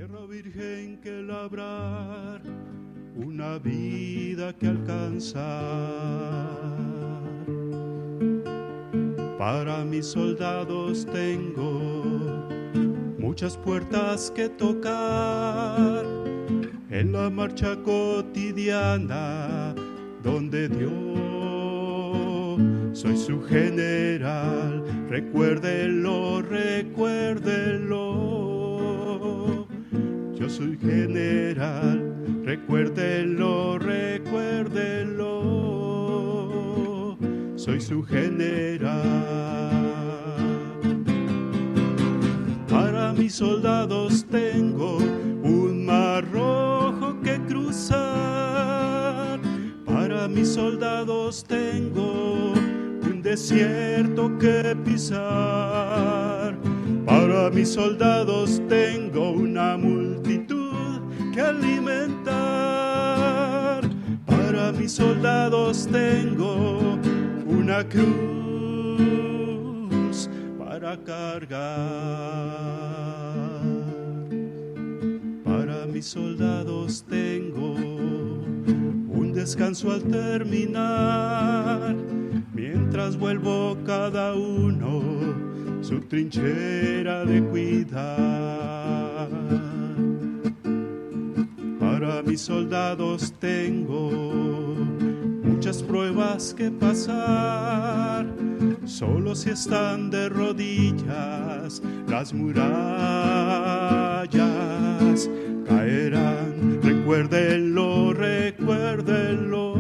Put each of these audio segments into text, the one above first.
Tierra virgen que labrar, una vida que alcanzar. Para mis soldados tengo muchas puertas que tocar en la marcha cotidiana donde Dios soy su general. Recuérdelo, recuérdelo. Yo soy general, recuérdelo, recuérdelo. Soy su general. Para mis soldados tengo un mar rojo que cruzar. Para mis soldados tengo un desierto que pisar. Para mis soldados tengo una multitud que alimentar. Para mis soldados tengo una cruz para cargar. Para mis soldados tengo un descanso al terminar, mientras vuelvo cada uno su trinchera de cuidar. Para mis soldados tengo muchas pruebas que pasar, solo si están de rodillas las murallas caerán. Recuérdenlo, recuérdenlo,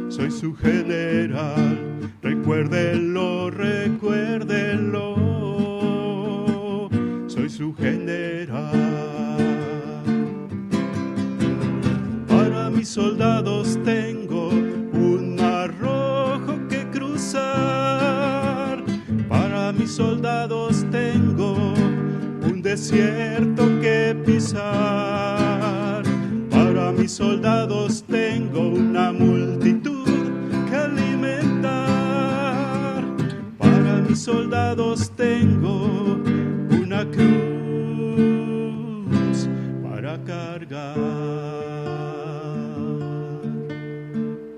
soy su general. Recuérdenlo, recuérdenlo, soy su general. Para mis soldados tengo un mar rojo que cruzar. Para mis soldados tengo un desierto que pisar. Para mis soldados tengo una multitud que alimentar. Para mis soldados tengo una cruz para cargar.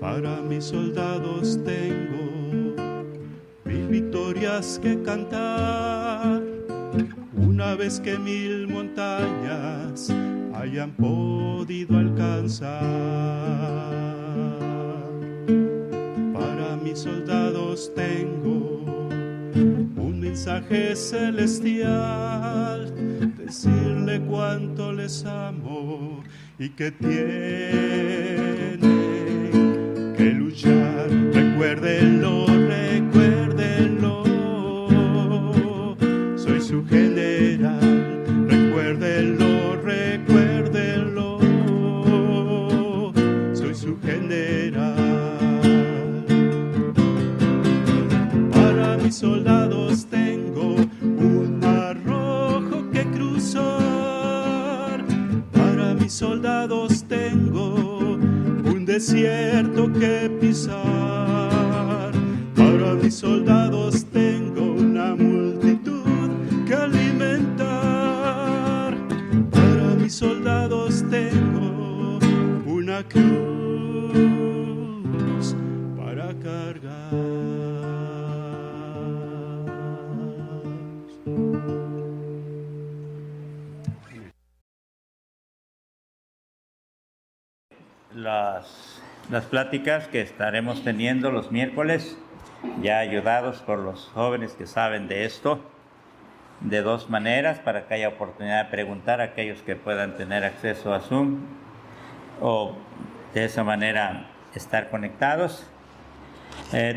Para mis soldados tengo 1000 victorias que cantar, una vez que 1000 montañas hayan podido alcanzar. Para mis soldados tengo un mensaje celestial, decirle cuánto les amo y que tienen que luchar. Recuérdenlo, recuérdenlo, soy su general. Recuérdenlo, recuérdenlo, soy su general. Para mis soldados tengo un mar rojo que cruzar. Para mis soldados tengo un desierto que pisar. Para mis soldados tengo una multitud que alimentar. Para mis soldados tengo una cruz para cargar. Las pláticas que estaremos teniendo los miércoles, ya ayudados por los jóvenes que saben de esto, de dos maneras, para que haya oportunidad de preguntar a aquellos que puedan tener acceso a Zoom, o de esa manera estar conectados.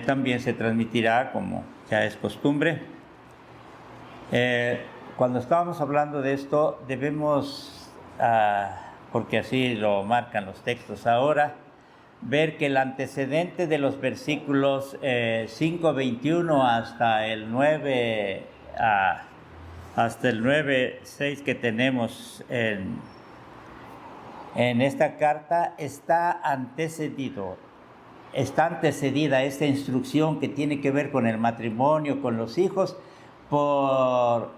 También se transmitirá, como ya es costumbre. Cuando estábamos hablando de esto, debemos, porque así lo marcan los textos ahora, ver que el antecedente de los versículos 5:21 hasta el 9:6 que tenemos en esta carta está antecedida esta instrucción que tiene que ver con el matrimonio, con los hijos, por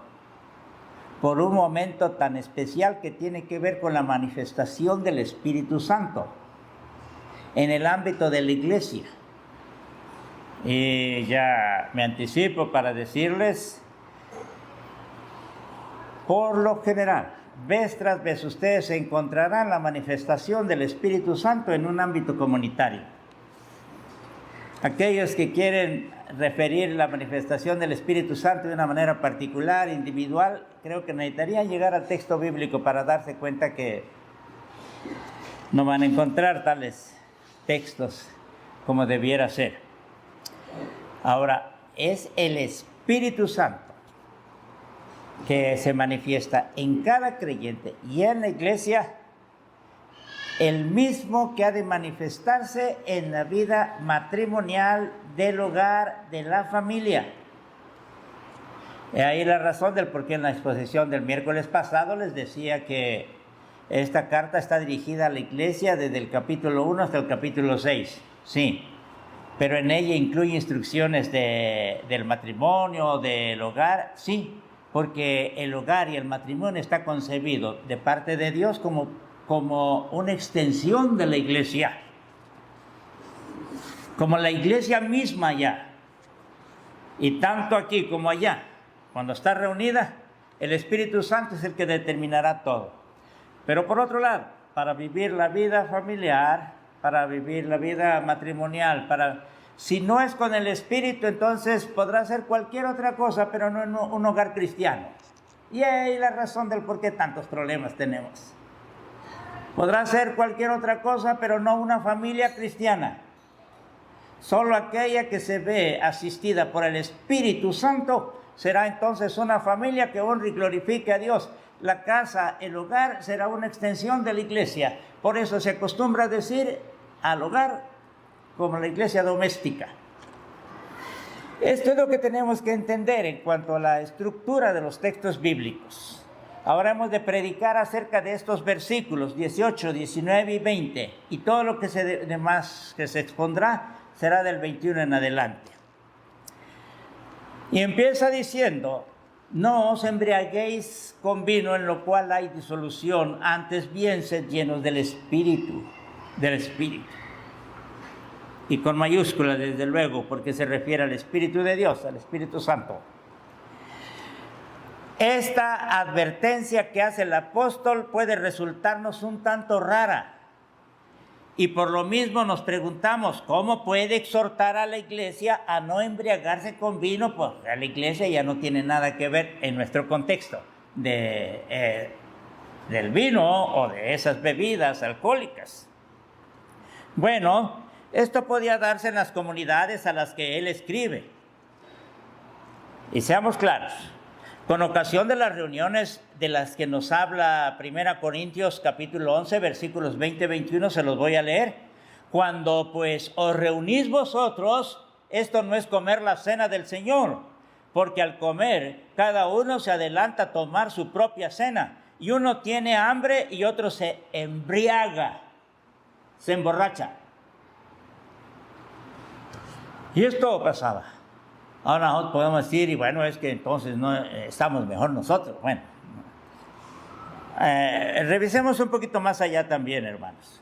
por un momento tan especial que tiene que ver con la manifestación del Espíritu Santo en el ámbito de la iglesia. Y ya me anticipo para decirles, por lo general, vez tras vez ustedes encontrarán la manifestación del Espíritu Santo en un ámbito comunitario. Aquellos que quieren referir la manifestación del Espíritu Santo de una manera particular, individual, creo que necesitarían llegar al texto bíblico para darse cuenta que no van a encontrar tales textos como debiera ser. Ahora, es el Espíritu Santo que se manifiesta en cada creyente y en la iglesia, el mismo que ha de manifestarse en la vida matrimonial del hogar, de la familia. Y ahí la razón del por qué en la exposición del miércoles pasado les decía que esta carta está dirigida a la iglesia desde el capítulo 1 hasta el capítulo 6. Sí, pero en ella incluye instrucciones del matrimonio, del hogar, sí, porque el hogar y el matrimonio está concebido de parte de Dios como una extensión de la iglesia, como la iglesia misma ya. Y tanto aquí como allá, cuando está reunida, el Espíritu Santo es el que determinará todo. Pero por otro lado, para vivir la vida familiar, para vivir la vida matrimonial, si no es con el Espíritu, entonces podrá ser cualquier otra cosa, pero no en un hogar cristiano. Y ahí la razón del por qué tantos problemas tenemos. Podrá ser cualquier otra cosa, pero no una familia cristiana. Solo aquella que se ve asistida por el Espíritu Santo será entonces una familia que honre y glorifique a Dios. La casa, el hogar, será una extensión de la iglesia. Por eso se acostumbra a decir al hogar como la iglesia doméstica. Esto es lo que tenemos que entender en cuanto a la estructura de los textos bíblicos. Ahora hemos de predicar acerca de estos versículos 18, 19 y 20, y todo lo que demás que se expondrá será del 21 en adelante. Y empieza diciendo: no os embriaguéis con vino en lo cual hay disolución, antes bien sed llenos del Espíritu. Y con mayúscula, desde luego, porque se refiere al Espíritu de Dios, al Espíritu Santo. Esta advertencia que hace el apóstol puede resultarnos un tanto rara. Y por lo mismo nos preguntamos, ¿cómo puede exhortar a la iglesia a no embriagarse con vino? Pues la iglesia ya no tiene nada que ver en nuestro contexto del vino o de esas bebidas alcohólicas. Bueno, esto podía darse en las comunidades a las que él escribe. Y seamos claros, con ocasión de las reuniones de las que nos habla 1 Corintios capítulo 11, versículos 20-21, se los voy a leer. Cuando pues os reunís vosotros, esto no es comer la cena del Señor, porque al comer cada uno se adelanta a tomar su propia cena, y uno tiene hambre y otro se embriaga, se emborracha. Y esto pasaba. Ahora nosotros podemos decir, y bueno, es que entonces no estamos mejor nosotros. Bueno, revisemos un poquito más allá también, hermanos.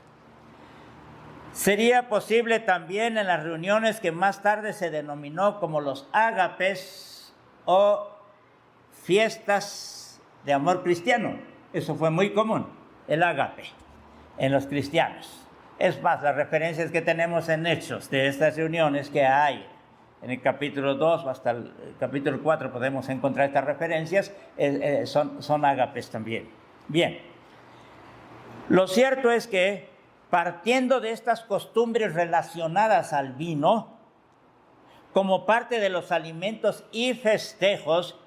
Sería posible también en las reuniones que más tarde se denominó como los ágapes o fiestas de amor cristiano. Eso fue muy común, el ágape, en los cristianos. Es más, las referencias que tenemos en Hechos de estas reuniones que hay en el capítulo 2 hasta el capítulo 4 podemos encontrar estas referencias, son ágapes también. Bien, lo cierto es que partiendo de estas costumbres relacionadas al vino, como parte de los alimentos y festejos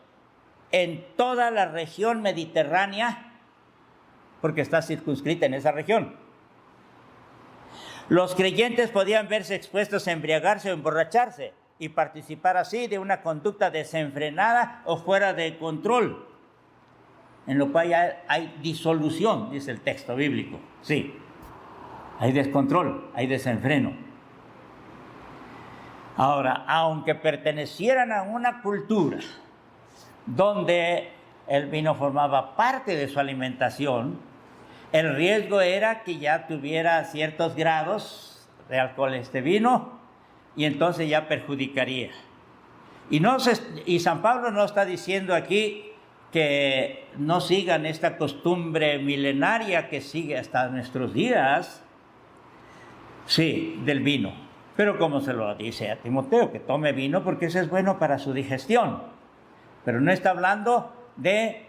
en toda la región mediterránea, porque está circunscrita en esa región, los creyentes podían verse expuestos a embriagarse o emborracharse y participar así de una conducta desenfrenada o fuera de control, en lo cual hay disolución, dice el texto bíblico. Sí, hay descontrol, hay desenfreno. Ahora, aunque pertenecieran a una cultura donde el vino formaba parte de su alimentación, el riesgo era que ya tuviera ciertos grados de alcohol este vino y entonces ya perjudicaría. Y San Pablo no está diciendo aquí que no sigan esta costumbre milenaria que sigue hasta nuestros días, sí, del vino. Pero como se lo dice a Timoteo, que tome vino porque eso es bueno para su digestión. Pero no está hablando de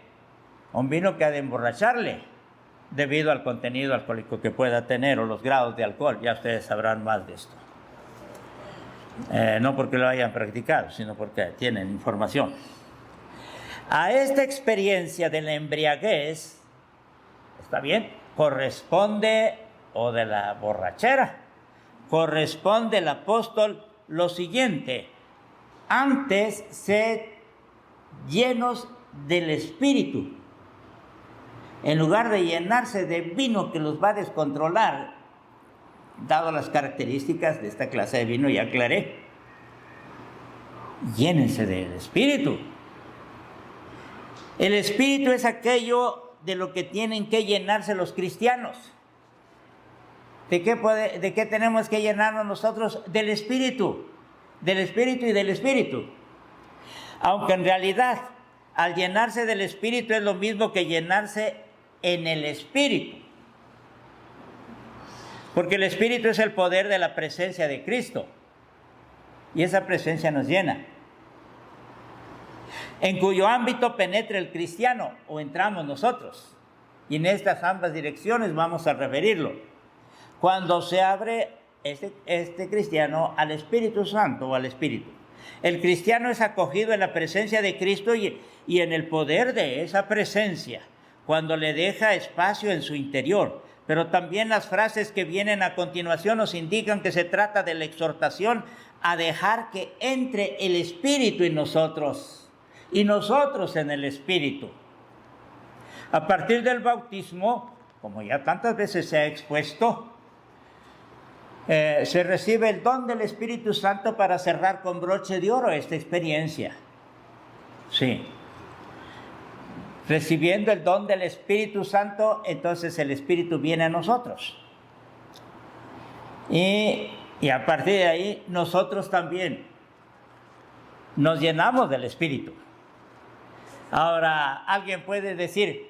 un vino que ha de emborracharle debido al contenido alcohólico que pueda tener o los grados de alcohol. Ya ustedes sabrán más de esto. No porque lo hayan practicado, sino porque tienen información. A esta experiencia de la embriaguez, ¿está bien? Corresponde, o de la borrachera, corresponde el apóstol lo siguiente: antes sed llenos del Espíritu. En lugar de llenarse de vino que los va a descontrolar, dado las características de esta clase de vino, ya aclaré, llénense del Espíritu. El Espíritu es aquello de lo que tienen que llenarse los cristianos. ¿De qué tenemos que llenarnos nosotros? Del Espíritu. Del Espíritu y del Espíritu. Aunque en realidad, al llenarse del Espíritu es lo mismo que llenarse en el Espíritu. Porque el Espíritu es el poder de la presencia de Cristo. Y esa presencia nos llena. En cuyo ámbito penetra el cristiano, o entramos nosotros. Y en estas ambas direcciones vamos a referirlo. Cuando se abre este cristiano al Espíritu Santo o al Espíritu. El cristiano es acogido en la presencia de Cristo y en el poder de esa presencia, cuando le deja espacio en su interior. Pero también las frases que vienen a continuación nos indican que se trata de la exhortación a dejar que entre el Espíritu en nosotros y nosotros en el Espíritu. A partir del bautismo, como ya tantas veces se ha expuesto, se recibe el don del Espíritu Santo para cerrar con broche de oro esta experiencia. Sí. Recibiendo el don del Espíritu Santo, entonces el Espíritu viene a nosotros. Y a partir de ahí, nosotros también nos llenamos del Espíritu. Ahora, alguien puede decir,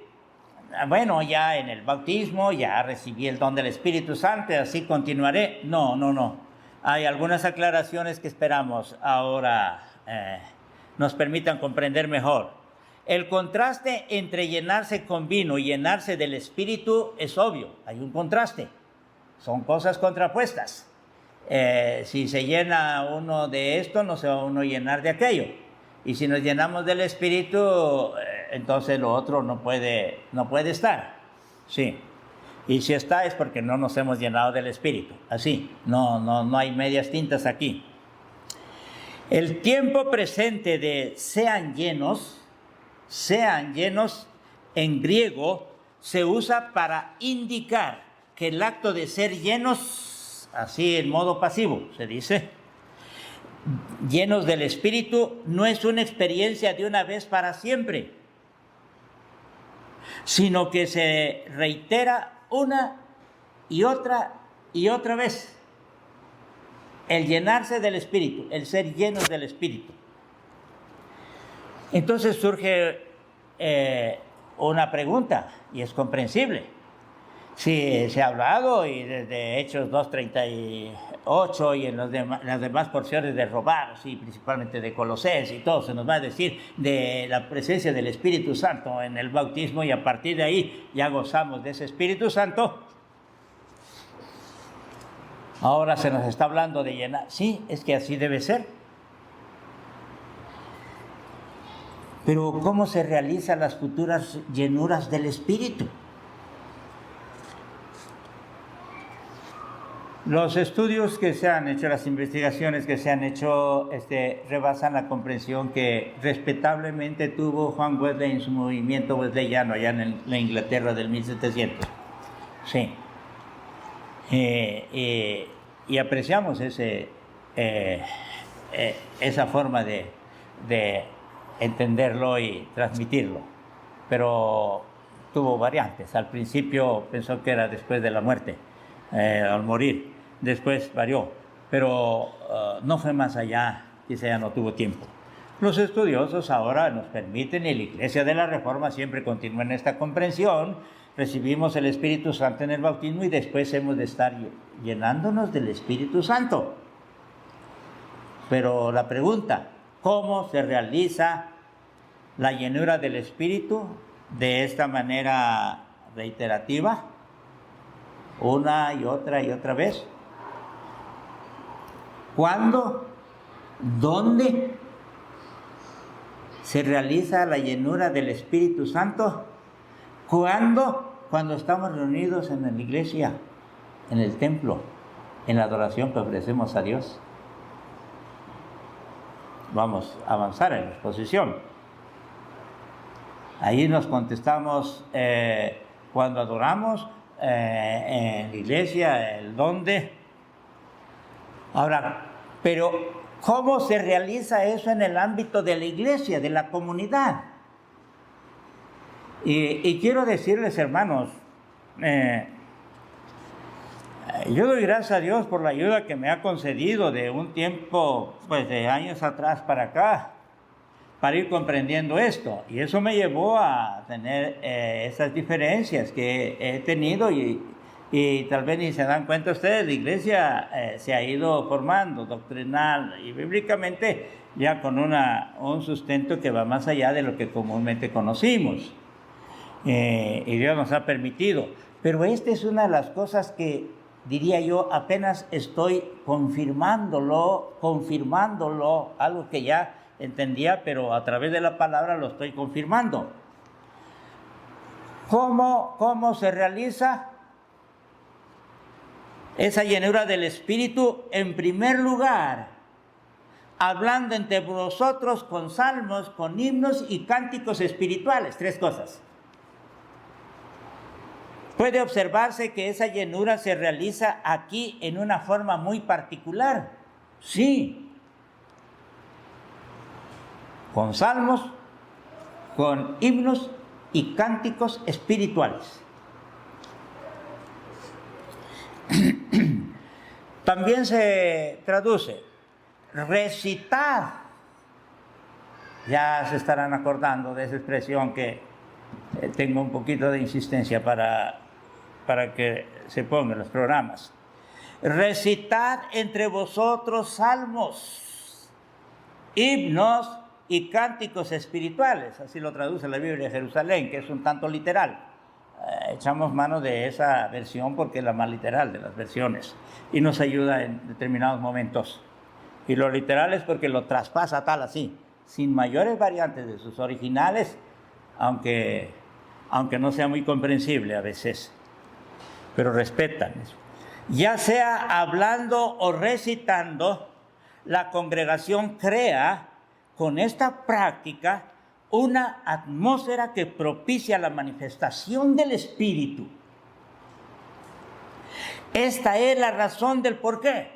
bueno, ya en el bautismo, ya recibí el don del Espíritu Santo y así continuaré. No. Hay algunas aclaraciones que esperamos ahora nos permitan comprender mejor. El contraste entre llenarse con vino y llenarse del Espíritu es obvio, hay un contraste, son cosas contrapuestas. Si se llena uno de esto, no se va uno a llenar de aquello. Y si nos llenamos del Espíritu, entonces lo otro no puede estar. Sí. Y si está es porque no nos hemos llenado del Espíritu. Así, no hay medias tintas aquí. El tiempo presente de sean llenos, en griego se usa para indicar que el acto de ser llenos, así en modo pasivo se dice, llenos del Espíritu, no es una experiencia de una vez para siempre, sino que se reitera una y otra vez. El llenarse del Espíritu, el ser llenos del Espíritu. Entonces surge una pregunta, y es comprensible. Si se ha hablado, y desde Hechos 2:38 y en las demás porciones de Romanos, y principalmente de Colosenses y todo, se nos va a decir de la presencia del Espíritu Santo en el bautismo, y a partir de ahí ya gozamos de ese Espíritu Santo. Ahora se nos está hablando de llenar. Sí, es que así debe ser. Pero ¿cómo se realizan las futuras llenuras del Espíritu? Los estudios que se han hecho, las investigaciones que se han hecho, rebasan la comprensión que respetablemente tuvo Juan Wesley en su movimiento wesleyano allá en la Inglaterra del 1700. Sí. Y apreciamos esa forma de entenderlo y transmitirlo. pero tuvo variantes. Al principio pensó que era después de la muerte, al morir. Después varió, pero no fue más allá, quizá ya no tuvo tiempo. Los estudiosos ahora nos permiten, y la Iglesia de la Reforma siempre continúa en esta comprensión, recibimos el Espíritu Santo en el bautismo y después hemos de estar llenándonos del Espíritu Santo. Pero la pregunta, ¿cómo se realiza la llenura del Espíritu de esta manera reiterativa? Una y otra vez. ¿Cuándo? ¿Dónde se realiza la llenura del Espíritu Santo? ¿Cuándo? Cuando estamos reunidos en la iglesia, en el templo, en la adoración que ofrecemos a Dios. Vamos a avanzar en la exposición. Ahí nos contestamos cuando adoramos, en la iglesia, el dónde. Ahora, pero ¿cómo se realiza eso en el ámbito de la iglesia, de la comunidad? Y quiero decirles, hermanos, yo doy gracias a Dios por la ayuda que me ha concedido de un tiempo, pues de años atrás para acá, para ir comprendiendo esto. Y eso me llevó a tener esas diferencias que he tenido y tal vez ni se dan cuenta ustedes, la iglesia se ha ido formando doctrinal y bíblicamente ya con un sustento que va más allá de lo que comúnmente conocimos. Y Dios nos ha permitido. Pero esta es una de las cosas que, diría yo, apenas estoy confirmándolo, algo que ya entendía, pero a través de la palabra lo estoy confirmando. ¿Cómo se realiza esa llenura del Espíritu? En primer lugar, hablando entre vosotros con salmos, con himnos y cánticos espirituales. 3 cosas. Puede observarse que esa llenura se realiza aquí en una forma muy particular. Sí. Con salmos, con himnos y cánticos espirituales. También se traduce recitar. Ya se estarán acordando de esa expresión que tengo un poquito de insistencia para que se pongan los programas. Recitad entre vosotros salmos, himnos y cánticos espirituales. Así lo traduce la Biblia de Jerusalén, que es un tanto literal. Echamos mano de esa versión porque es la más literal de las versiones y nos ayuda en determinados momentos. Y lo literal es porque lo traspasa tal así, sin mayores variantes de sus originales, aunque no sea muy comprensible a veces, pero respetan eso. Ya sea hablando o recitando, la congregación crea con esta práctica una atmósfera que propicia la manifestación del Espíritu. Esta es la razón del por qué.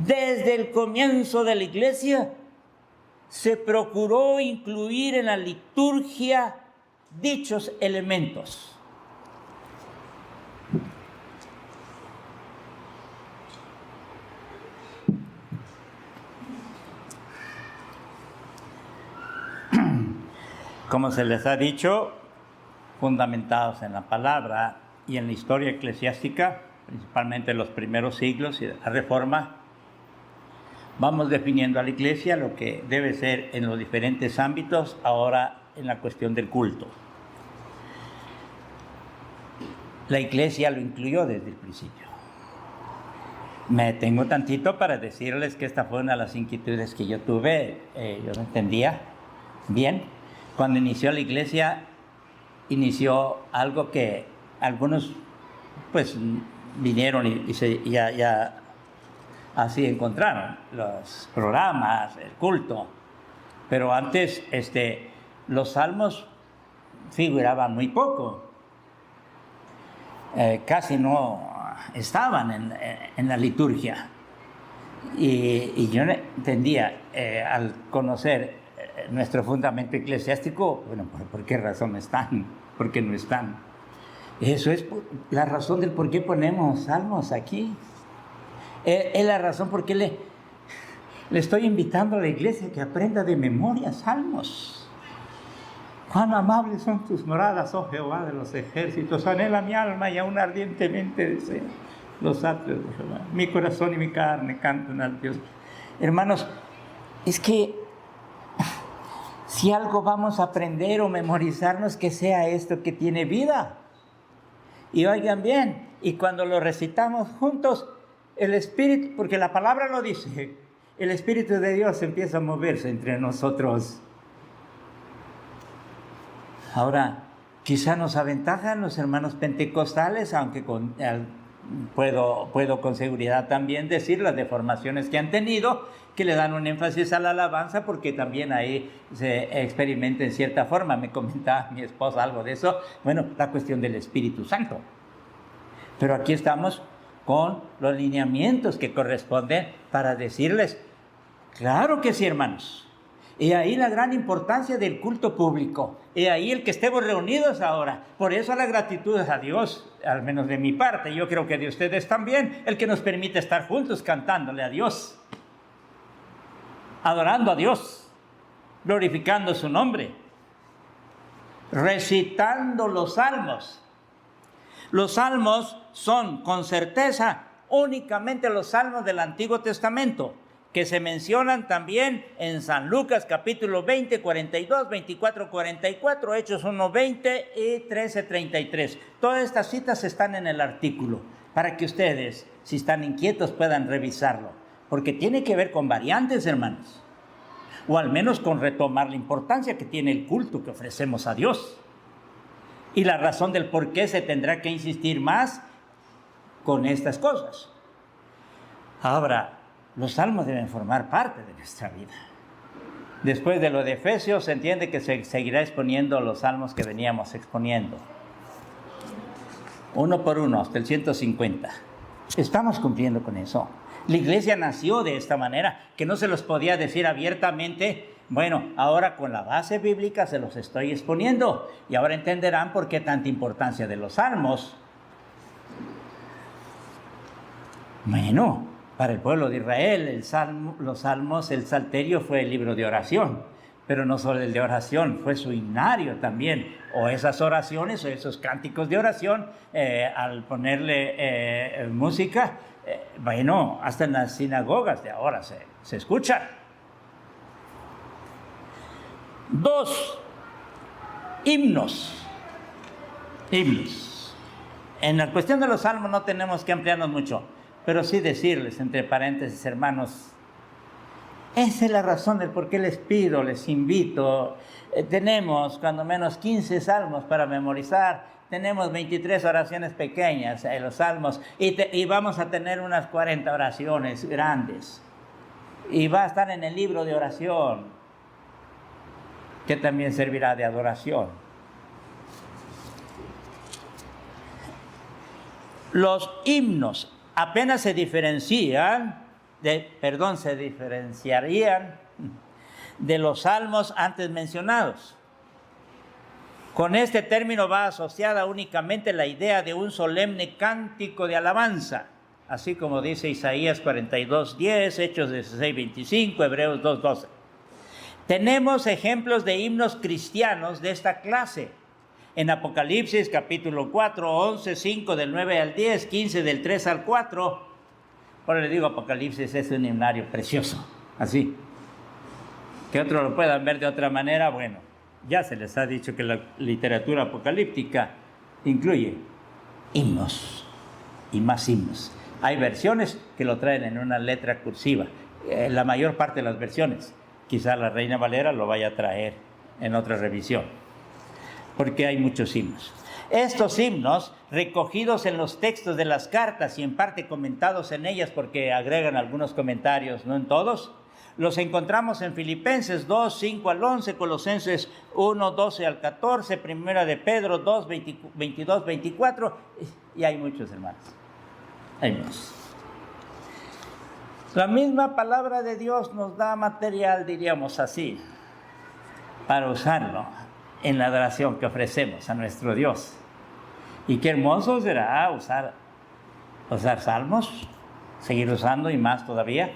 Desde el comienzo de la iglesia se procuró incluir en la liturgia dichos elementos. Como se les ha dicho, fundamentados en la palabra y en la historia eclesiástica, principalmente en los primeros siglos y de la Reforma, vamos definiendo a la iglesia lo que debe ser en los diferentes ámbitos, ahora en la cuestión del culto. La iglesia lo incluyó desde el principio. Me detengo tantito para decirles que esta fue una de las inquietudes que yo tuve. Yo no entendía bien. Cuando inició la iglesia, inició algo que algunos pues vinieron y ya así encontraron los programas, el culto. Pero antes los salmos figuraban muy poco. Casi no estaban en la liturgia. Y yo entendía, al conocer nuestro fundamento eclesiástico, bueno, ¿por qué razón están? ¿Por qué no están? Eso es la razón del por qué ponemos salmos aquí. Es la razón por qué le estoy invitando a la iglesia que aprenda de memoria salmos. Cuán amables son tus moradas, oh Jehová de los ejércitos. Anhela mi alma y aún ardientemente desea los atrios de Jehová. Mi corazón y mi carne cantan al Dios. Hermanos, es que si algo vamos a aprender o memorizarnos, que sea esto que tiene vida. Y oigan bien, y cuando lo recitamos juntos, el Espíritu, porque la palabra lo dice, el Espíritu de Dios empieza a moverse entre nosotros. Ahora, quizá nos aventajan los hermanos pentecostales, aunque puedo con seguridad también decir las deformaciones que han tenido, que le dan un énfasis a la alabanza, porque también ahí se experimenta en cierta forma. Me comentaba mi esposa algo de eso. Bueno, la cuestión del Espíritu Santo. Pero aquí estamos con los lineamientos que corresponden para decirles, claro que sí, hermanos. Y ahí la gran importancia del culto público. Y ahí el que estemos reunidos ahora. Por eso la gratitud a Dios, al menos de mi parte, yo creo que de ustedes también, el que nos permite estar juntos cantándole a Dios, adorando a Dios, glorificando su nombre, recitando los salmos. Los salmos son, con certeza, únicamente los salmos del Antiguo Testamento, que se mencionan también en San Lucas capítulo 20, 42, 24, 44, Hechos 1, 20 y 13, 33. Todas estas citas están en el artículo, para que ustedes, si están inquietos, puedan revisarlo, porque tiene que ver con variantes, hermanos, o al menos con retomar la importancia que tiene el culto que ofrecemos a Dios, y la razón del por qué se tendrá que insistir más con estas cosas. Ahora, los salmos deben formar parte de nuestra vida. Después de lo de Efesios, se entiende que se seguirá exponiendo los salmos que veníamos exponiendo, uno por uno, hasta el 150. Estamos cumpliendo con eso. La iglesia nació de esta manera, que no se los podía decir abiertamente. Bueno, ahora con la base bíblica se los estoy exponiendo, y ahora entenderán por qué tanta importancia de los salmos. Bueno, para el pueblo de Israel, los salmos, el salterio fue el libro de oración, pero no solo el de oración, fue su himnario también, o esas oraciones o esos cánticos de oración, al ponerle música, bueno, hasta en las sinagogas de ahora se escuchan. 2, himnos. En la cuestión de los salmos no tenemos que ampliarnos mucho, pero sí decirles, entre paréntesis, hermanos, esa es la razón del por qué les pido, les invito. Tenemos cuando menos 15 salmos para memorizar, tenemos 23 oraciones pequeñas en los salmos, y vamos a tener unas 40 oraciones grandes, y va a estar en el libro de oración, que también servirá de adoración. Los himnos apenas se diferenciarían de los salmos antes mencionados. Con este término va asociada únicamente la idea de un solemne cántico de alabanza, así como dice Isaías 42:10, Hechos 16:25, Hebreos 2:12. Tenemos ejemplos de himnos cristianos de esta clase. En Apocalipsis capítulo 4, 11, 5 del 9 al 10, 15 del 3 al 4. Ahora le digo, Apocalipsis es un himnario precioso, así. Que otros lo puedan ver de otra manera, bueno, ya se les ha dicho que la literatura apocalíptica incluye himnos y más himnos. Hay versiones que lo traen en una letra cursiva, la mayor parte de las versiones. Quizá la Reina Valera lo vaya a traer en otra revisión, porque hay muchos himnos. Estos himnos, recogidos en los textos de las cartas y en parte comentados en ellas, porque agregan algunos comentarios, no en todos, los encontramos en Filipenses 2, 5 al 11, Colosenses 1, 12 al 14, Primera de Pedro 2, 22, 24, y hay muchos, hermanos. Hay muchos. La misma palabra de Dios nos da material, diríamos así, para usarlo en la adoración que ofrecemos a nuestro Dios. Y qué hermoso será usar salmos, seguir usando y más todavía,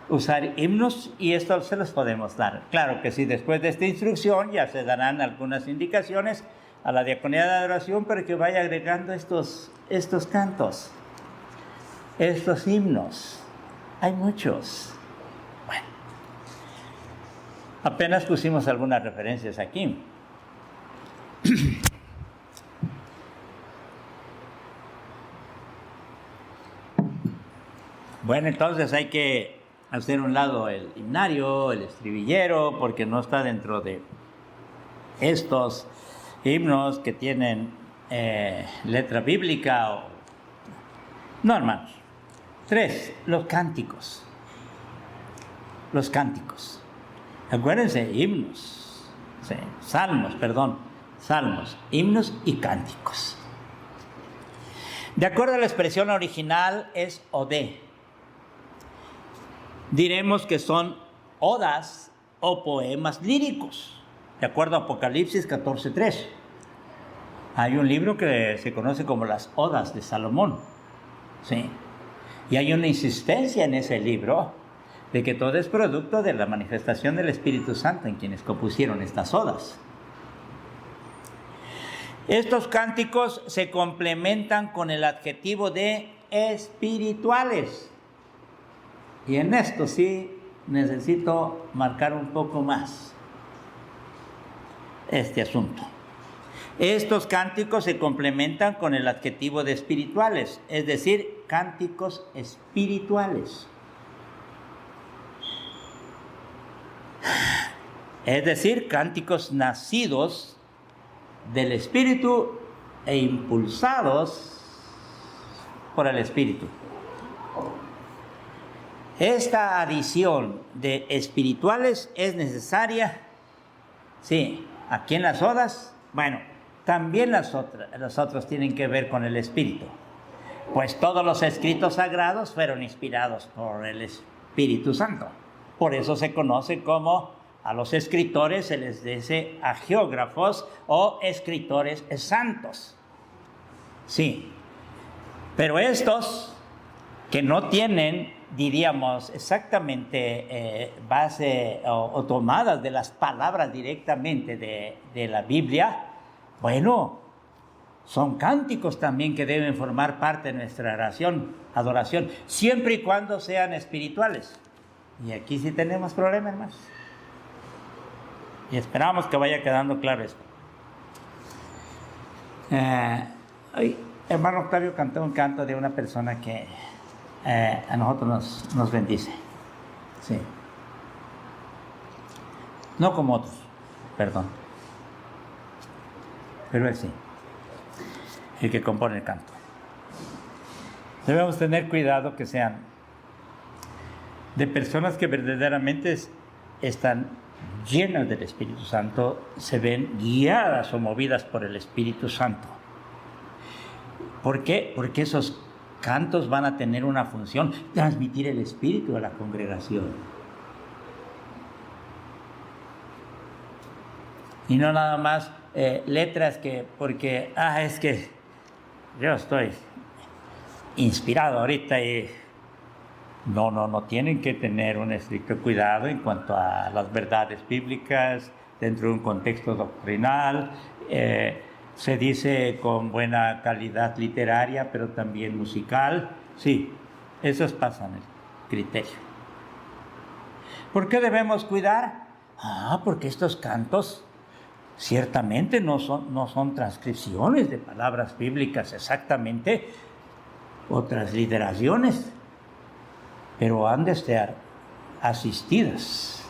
usar himnos, y esto se los podemos dar. Claro que sí, después de esta instrucción ya se darán algunas indicaciones a la diaconía de adoración para que vaya agregando estos cantos, estos himnos. Hay muchos. Bueno, apenas pusimos algunas referencias aquí. Bueno, entonces hay que hacer a un lado el himnario, el estribillero, porque no está dentro de estos himnos que tienen letra bíblica. No, hermanos. 3, los cánticos. Los cánticos. Acuérdense, himnos. Sí, salmos, himnos y cánticos. De acuerdo a la expresión original es odé. Diremos que son odas o poemas líricos, de acuerdo a Apocalipsis 14:3. Hay un libro que se conoce como las Odas de Salomón, ¿sí? Y hay una insistencia en ese libro de que todo es producto de la manifestación del Espíritu Santo en quienes compusieron estas odas. Estos cánticos se complementan con el adjetivo de espirituales. Y en esto sí necesito marcar un poco más este asunto. Estos cánticos se complementan con el adjetivo de espirituales, es decir, cánticos espirituales. Es decir, cánticos nacidos del Espíritu e impulsados por el Espíritu. Esta adición de espirituales es necesaria, sí, aquí en las odas. Bueno, también las otras tienen que ver con el Espíritu, pues todos los escritos sagrados fueron inspirados por el Espíritu Santo. Por eso se conoce como a los escritores se les dice agiógrafos o escritores santos. Sí, pero estos que no tienen, diríamos, exactamente base o tomadas de las palabras directamente de la Biblia, bueno, son cánticos también que deben formar parte de nuestra adoración, siempre y cuando sean espirituales. Y aquí sí tenemos problemas, hermanos. Y esperamos que vaya quedando claro esto. Hermano Octavio cantó un canto de una persona que a nosotros nos bendice. Sí. No como otros, perdón. Pero él sí. El que compone el canto. Debemos tener cuidado que sean de personas que verdaderamente están llenas del Espíritu Santo, se ven guiadas o movidas por el Espíritu Santo. ¿Por qué? Porque esos cantos van a tener una función, transmitir el Espíritu a la congregación. Y no nada más letras que, porque, es que yo estoy inspirado ahorita y no, tienen que tener un estricto cuidado en cuanto a las verdades bíblicas dentro de un contexto doctrinal. Se dice con buena calidad literaria, pero también musical. Sí, esos pasan el criterio. ¿Por qué debemos cuidar? Porque estos cantos ciertamente no son transcripciones de palabras bíblicas exactamente, o transliteraciones, pero han de estar asistidos,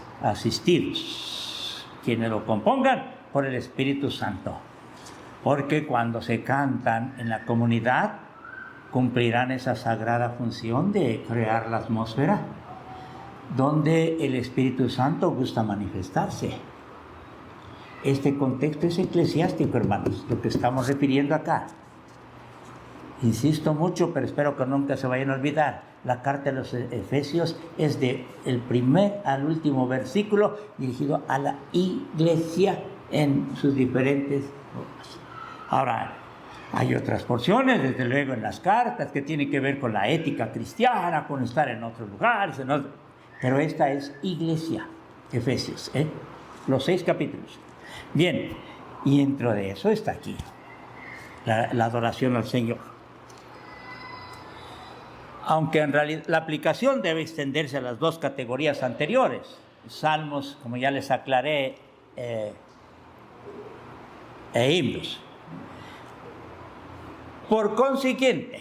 quienes lo compongan por el Espíritu Santo. Porque cuando se cantan en la comunidad, cumplirán esa sagrada función de crear la atmósfera donde el Espíritu Santo gusta manifestarse. Este contexto es eclesiástico, hermanos, lo que estamos refiriendo acá. Insisto mucho, pero espero que nunca se vayan a olvidar. La carta de los Efesios es de el primer al último versículo dirigido a la iglesia en sus diferentes formas. Ahora, hay otras porciones, desde luego, en las cartas que tienen que ver con la ética cristiana, con estar en otros lugares, pero esta es iglesia, Efesios, los 6 capítulos. Bien, y dentro de eso está aquí la adoración al Señor. Aunque en realidad la aplicación debe extenderse a las 2 categorías anteriores, salmos, como ya les aclaré, e himnos. Por consiguiente,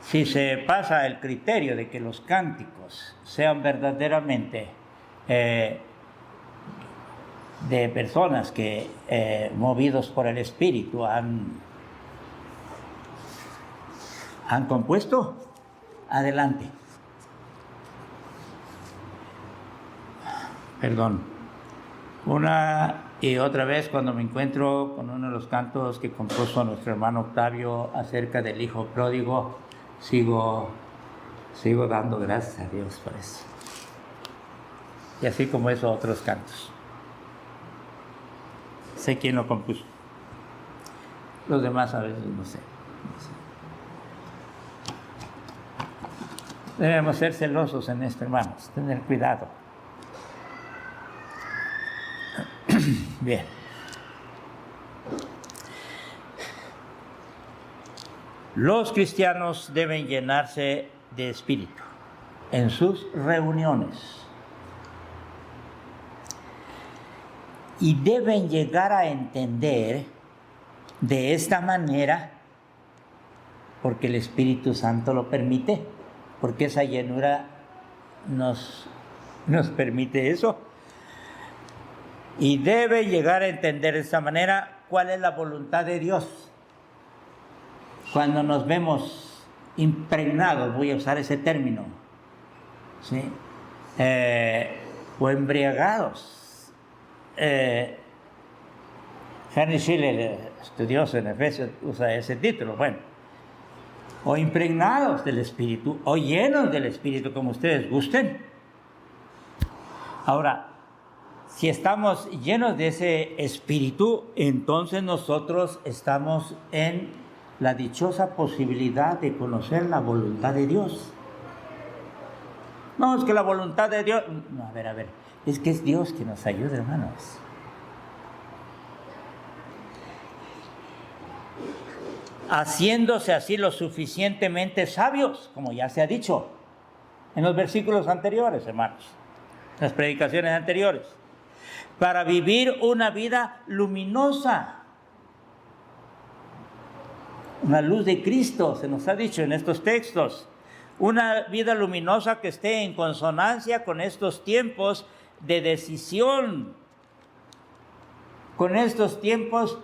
si se pasa el criterio de que los cánticos sean verdaderamente de personas que, movidos por el Espíritu, han compuesto, adelante. Perdón. Una y otra vez, cuando me encuentro con uno de los cantos que compuso nuestro hermano Octavio acerca del hijo pródigo, sigo dando gracias a Dios por eso. Y así como esos otros cantos. Sé quién lo compuso. Los demás a veces no sé. Debemos ser celosos en esto, hermanos, tener cuidado. Bien. Los cristianos deben llenarse de espíritu en sus reuniones y deben llegar a entender de esta manera, porque el Espíritu Santo lo permite, porque esa llenura nos permite eso. Y debe llegar a entender de esta manera cuál es la voluntad de Dios. Cuando nos vemos impregnados, voy a usar ese término, ¿sí? O embriagados. Henry Schiller, estudioso en Efesios, usa ese título. Bueno, o impregnados del Espíritu, o llenos del Espíritu, como ustedes gusten. Ahora, si estamos llenos de ese Espíritu, entonces nosotros estamos en la dichosa posibilidad de conocer la voluntad de Dios. No, es que la voluntad de Dios... No, a ver, es que es Dios que nos ayuda, hermanos. Haciéndose así lo suficientemente sabios, como ya se ha dicho en los versículos anteriores, hermanos, las predicaciones anteriores, para vivir una vida luminosa, una luz de Cristo, se nos ha dicho en estos textos, una vida luminosa que esté en consonancia con estos tiempos de decisión, con estos tiempos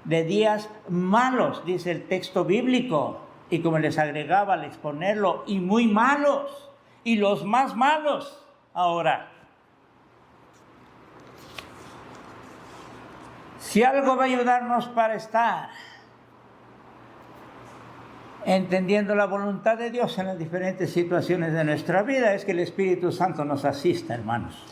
de días malos, dice el texto bíblico, y como les agregaba al exponerlo, y muy malos, y los más malos. Ahora, si algo va a ayudarnos para estar entendiendo la voluntad de Dios en las diferentes situaciones de nuestra vida, es que el Espíritu Santo nos asista, hermanos.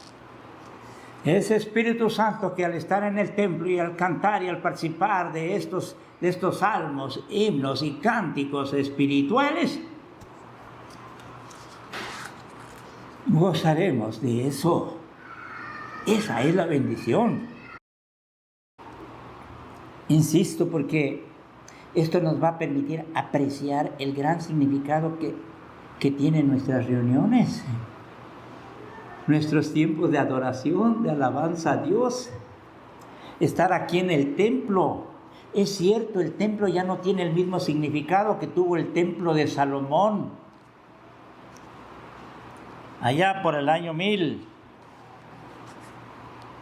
Ese Espíritu Santo que al estar en el templo y al cantar y al participar de estos salmos, himnos y cánticos espirituales, gozaremos de eso. Esa es la bendición. Insisto, porque esto nos va a permitir apreciar el gran significado que tienen nuestras reuniones, nuestros tiempos de adoración, de alabanza a Dios, estar aquí en el templo. Es cierto, el templo ya no tiene el mismo significado que tuvo el templo de Salomón, allá por el año 1000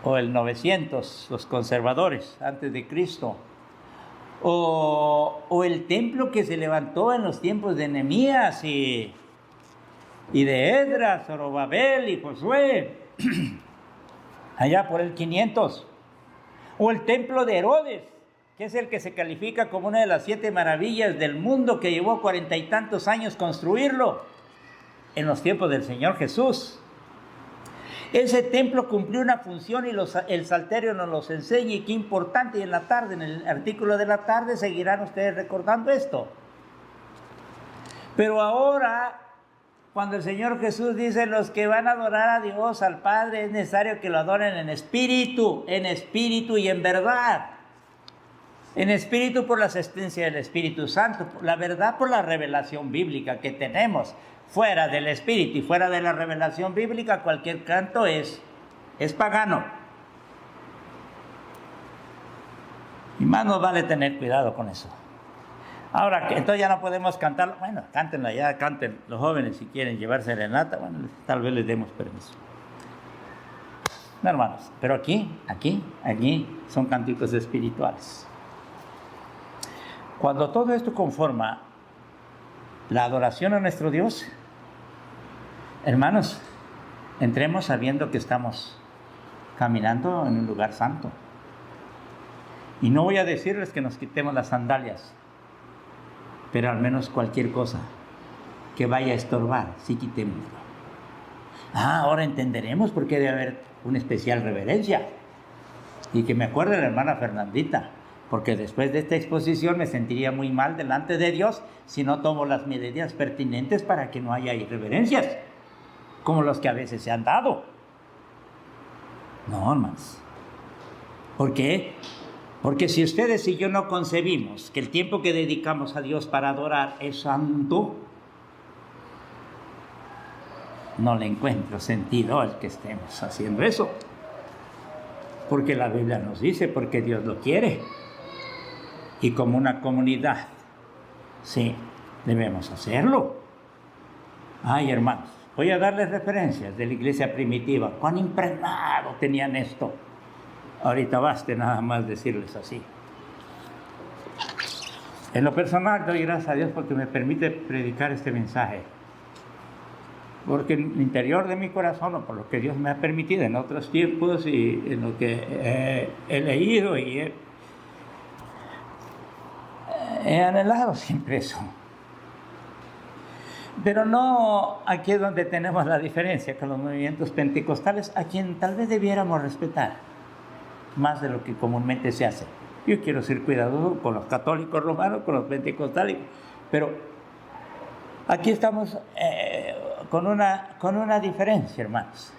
o el 900, los conservadores, antes de Cristo. O el templo que se levantó en los tiempos de Nehemías y de Esdras, Zorobabel y Josué, allá por el 500. O el templo de Herodes, que es el que se califica como una de las 7 maravillas del mundo, que llevó 40 y tantos años construirlo en los tiempos del Señor Jesús. Ese templo cumplió una función y el Salterio nos los enseña, y qué importante. Y en la tarde, en el artículo de la tarde, seguirán ustedes recordando esto. Pero ahora, cuando el Señor Jesús dice: los que van a adorar a Dios, al Padre, es necesario que lo adoren en espíritu y en verdad. En espíritu por la asistencia del Espíritu Santo, la verdad por la revelación bíblica que tenemos. Fuera del Espíritu y fuera de la revelación bíblica, cualquier canto es pagano. Y más nos vale tener cuidado con eso. Ahora, entonces ya no podemos cantar. Bueno, cántenla ya, canten los jóvenes si quieren llevar serenata. Bueno, tal vez les demos permiso. No, hermanos, pero aquí son cánticos espirituales. Cuando todo esto conforma la adoración a nuestro Dios, hermanos, entremos sabiendo que estamos caminando en un lugar santo. Y no voy a decirles que nos quitemos las sandalias, pero al menos cualquier cosa que vaya a estorbar, sí quitémoslo. Ahora entenderemos por qué debe haber una especial reverencia. Y que me acuerde la hermana Fernandita, porque después de esta exposición me sentiría muy mal delante de Dios si no tomo las medidas pertinentes para que no haya irreverencias, como los que a veces se han dado. No, hermanos. ¿Por qué? Porque si ustedes y yo no concebimos que el tiempo que dedicamos a Dios para adorar es santo, no le encuentro sentido al que estemos haciendo eso. Porque la Biblia nos dice, porque Dios lo quiere. Y como una comunidad, sí, debemos hacerlo. Ay, hermanos, voy a darles referencias de la iglesia primitiva. Cuán impregnado tenían esto. Ahorita baste nada más decirles así. En lo personal, doy gracias a Dios porque me permite predicar este mensaje. Porque en el interior de mi corazón, o por lo que Dios me ha permitido en otros tiempos y en lo que he leído y he anhelado siempre eso. Pero no aquí es donde tenemos la diferencia con los movimientos pentecostales, a quien tal vez debiéramos respetar más de lo que comúnmente se hace. Yo quiero ser cuidadoso con los católicos romanos, con los pentecostales, pero aquí estamos con una diferencia, hermanos.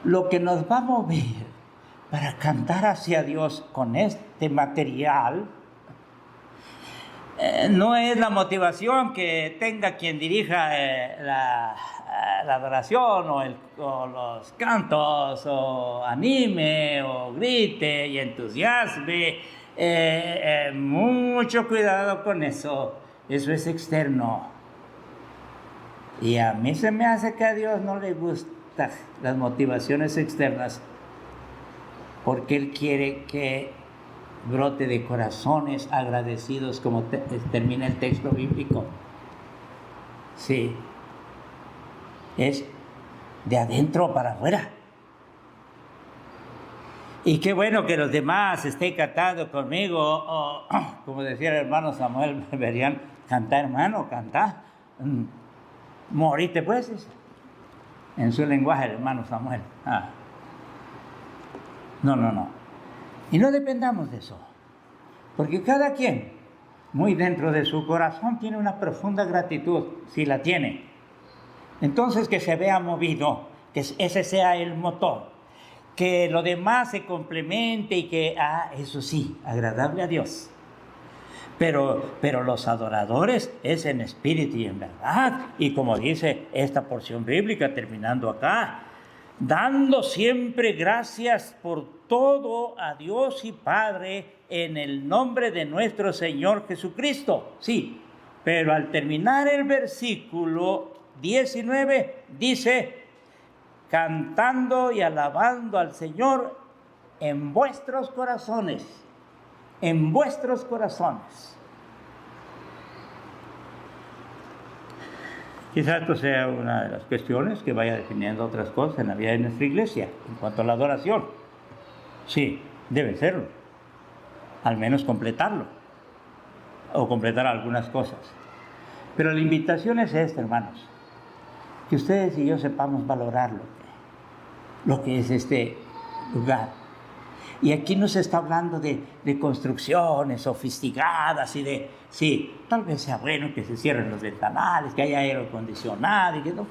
Lo que nos va a mover para cantar hacia Dios con este material no es la motivación que tenga quien dirija la adoración o los cantos, o anime, o grite y entusiasme. Mucho cuidado con eso. Eso es externo. Y a mí se me hace que a Dios no le gustan las motivaciones externas, porque Él quiere que brote de corazones agradecidos, como termina el texto bíblico. Sí, es de adentro para afuera. Y qué bueno que los demás estén cantando conmigo, o como decía el hermano Samuel Berián, canta, hermano, canta, morite pues, en su lenguaje el hermano Samuel. No. Y no dependamos de eso, porque cada quien, muy dentro de su corazón, tiene una profunda gratitud, si la tiene. Entonces que se vea movido, que ese sea el motor, que lo demás se complemente y que, eso sí, agradable a Dios. Pero los adoradores es en espíritu y en verdad, y como dice esta porción bíblica terminando acá, dando siempre gracias por todo a Dios y Padre en el nombre de nuestro Señor Jesucristo. Sí, pero al terminar el versículo 19 dice, cantando y alabando al Señor en vuestros corazones, en vuestros corazones. Quizás esto sea una de las cuestiones que vaya definiendo otras cosas en la vida de nuestra iglesia, en cuanto a la adoración. Sí, debe serlo. al menos completarlo, o completar algunas cosas. Pero la invitación es esta, hermanos, que ustedes y yo sepamos valorar lo que es este lugar. Y aquí no se está hablando de construcciones sofisticadas y de, sí, tal vez sea bueno que se cierren los ventanales, que haya aire acondicionado y que no.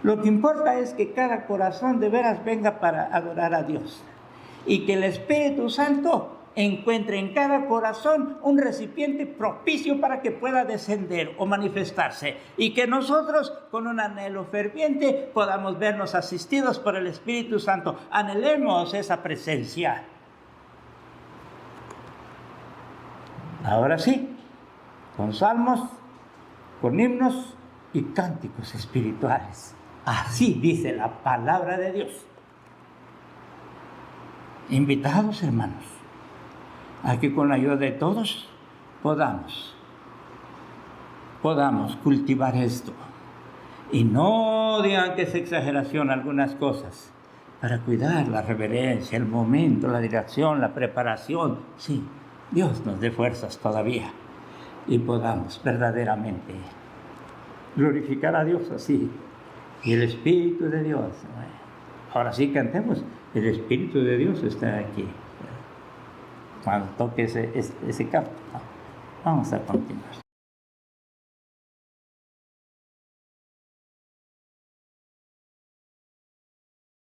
Lo que importa es que cada corazón de veras venga para adorar a Dios y que el Espíritu Santo encuentre en cada corazón un recipiente propicio para que pueda descender o manifestarse, y que nosotros con un anhelo ferviente podamos vernos asistidos por el Espíritu Santo. Anhelemos esa presencia. Ahora sí, con salmos, con himnos y cánticos espirituales. Así dice la palabra de Dios. Invitados, hermanos, a que con la ayuda de todos podamos cultivar esto. Y no digan que es exageración algunas cosas, para cuidar la reverencia, el momento, la dirección, la preparación. Sí, Dios nos dé fuerzas todavía y podamos verdaderamente glorificar a Dios así. Y el Espíritu de Dios, ahora sí cantemos, el Espíritu de Dios está aquí. Cuando toque ese canto, vamos a continuar.